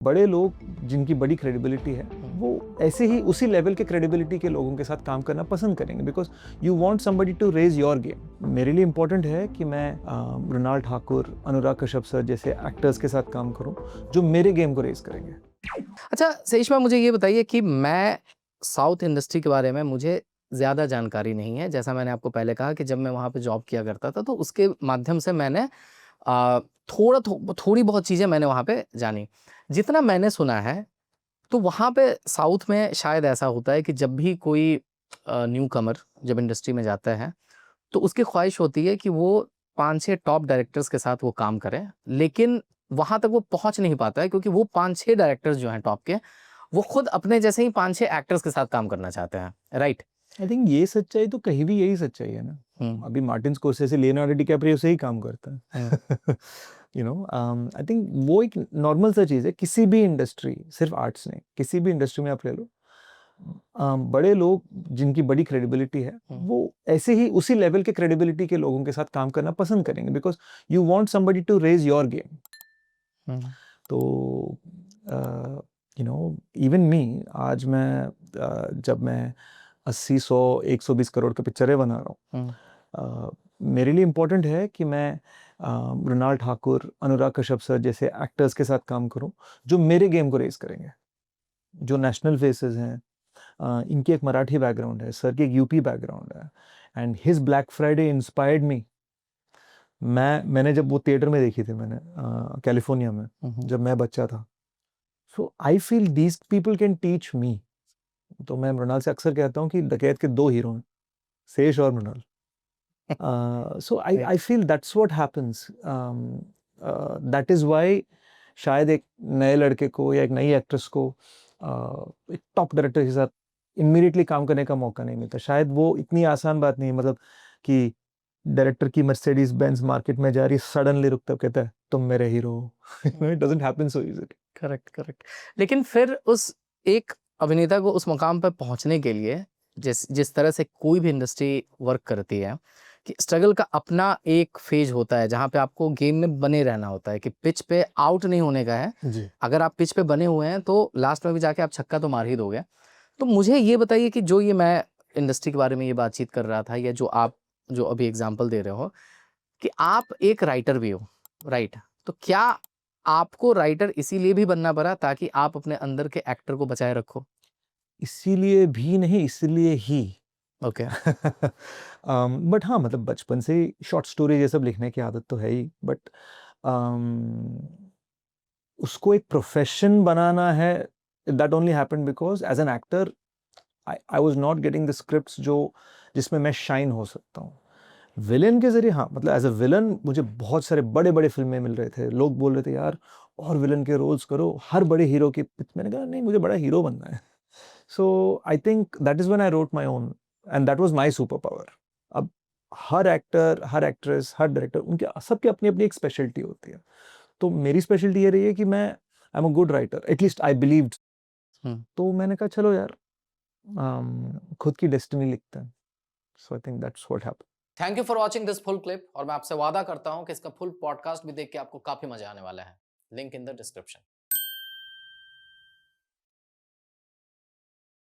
बड़े लोग जिनकी बड़ी क्रेडिबिलिटी है वो ऐसे ही उसी लेवल के क्रेडिबिलिटी के लोगों के साथ काम करना पसंद करेंगे because you want somebody to raise your game. मेरे लिए इंपॉर्टेंट है कि मैं मृणाल ठाकुर, अनुराग कश्यप सर जैसे एक्टर्स के साथ काम करूं जो मेरे गेम को रेज करेंगे। अच्छा सेइशमा, मुझे ये बताइए कि मैं साउथ इंडस्ट्री के बारे में मुझे ज़्यादा जानकारी नहीं है। जैसा मैंने आपको पहले कहा कि जब मैं वहाँ पे जॉब किया करता था तो उसके माध्यम से मैंने थोड़ी बहुत चीज़ें मैंने वहाँ पे जानी। जितना मैंने सुना है तो वहाँ पे साउथ में शायद ऐसा होता है कि जब भी कोई न्यू कमर जब इंडस्ट्री में जाता है तो उसकी ख्वाहिश होती है कि वो 5-6 टॉप डायरेक्टर्स के साथ वो काम करे, लेकिन वहाँ तक वो पहुँच नहीं पाता है क्योंकि वो 5-6 डायरेक्टर्स जो हैं टॉप के, वो खुद अपने जैसे ही 5-6 एक्टर्स के साथ काम करना चाहते हैं, राइट? आई थिंक ये सच्चाई तो कहीं भी यही सच्चाई है ना। अभी मार्टिन स्कोर्सेज़ी लियोनार्डो डिकैप्रियो से ही काम करता है। यू नो आई थिंक वो एक नॉर्मल सा चीज़ है किसी भी इंडस्ट्री, सिर्फ आर्ट्स नहीं, किसी भी इंडस्ट्री में आप ले लो। बड़े लोग जिनकी बड़ी क्रेडिबिलिटी है वो ऐसे ही उसी लेवल के क्रेडिबिलिटी के लोगों के साथ काम करना पसंद करेंगे because you want somebody to raise your game. तो यू नो इवन मी, आज मैं जब मैं 80, 100, 120 करोड़ के पिक्चरें बना रहा हूँ, मेरे लिए इम्पोर्टेंट है कि मैं मृणाल ठाकुर, अनुराग कश्यप सर जैसे एक्टर्स के साथ काम करूं जो मेरे गेम को रेज करेंगे, जो नेशनल फेसेस हैं। इनकी एक मराठी बैकग्राउंड है, सर की एक यूपी बैकग्राउंड है and his black Friday inspired me. मैंने जब वो थिएटर में देखी थी, मैंने कैलिफोर्निया में जब मैं बच्चा था। So I feel these people can teach me. तो मैं मृणाल से अक्सर कहता हूँ कि डकैत के 2 हीरो हैं, शेष और Mrinal. So I feel that's what happens. That is why शायद एक नए लड़के को या एक नई एक्ट्रेस को एक टॉप डायरेक्टर के साथ इमीडिएटली काम करने का मौका नहीं मिलता। शायद वो इतनी आसान बात नहीं है, मतलब कि डायरेक्टर की मर्सिडीज बेंज मार्केट में जा रही, सडनली रुकता कहता है तुम मेरे हीरो हो। It doesn't happen so easily. Correct, correct. लेकिन फिर उस एक अभिनेता को उस मुकाम पर पहुंचने के लिए जिस जिस तरह से कोई भी इंडस्ट्री वर्क करती है कि स्ट्रगल का अपना एक फेज होता है जहां पे आपको गेम में बने रहना होता है कि पिच पे आउट नहीं होने का है। जी। अगर आप पिच पे बने हुए हैं तो लास्ट में भी जाके आप छक्का तो मार ही दोगे। तो मुझे ये बताइए कि जो ये मैं इंडस्ट्री के बारे में ये बातचीत कर रहा था या जो आप जो अभी एग्जांपल दे रहे हो कि आप एक राइटर भी हो, राइट? तो क्या आपको राइटर इसीलिए भी बनना पड़ा ताकि आप अपने अंदर के एक्टर को बचाए रखो? इसीलिए भी नहीं, इसलिए ही। ओके। बट हाँ, मतलब बचपन से ही शॉर्ट स्टोरी ये सब लिखने की आदत तो है ही, बट उसको एक प्रोफेशन बनाना है, that only happened because as an actor I was not getting the scripts जो जिसमें मैं शाइन हो सकता हूँ। विलेन के जरिए हाँ, मतलब एज अ विलन मुझे बहुत सारे बड़े बड़े फिल्में मिल रहे थे, लोग बोल रहे थे यार और विलन के रोल्स करो, हर बड़े हीरो की। मैंने कहा नहीं, मुझे बड़ा हीरो बनना है। So I think that is when I wrote my own and that was my super power. अब हर एक्टर, हर एक्ट्रेस, हर डायरेक्टर, उनके सबकी अपनी अपनी एक स्पेशलिटी होती है। तो मेरी स्पेशलिटी ये रही है कि मैं I am a good writer, at least I believed. तो मैंने कहा चलो यार, खुद की डेस्टिनी लिखते हैं। So I think that's what happened. Thank you for watching this full clip और मैं आपसे वादा करता हूं कि इसका फुल पॉडकास्ट भी देख के आपको काफी मजा आने वाला है। Link in the description.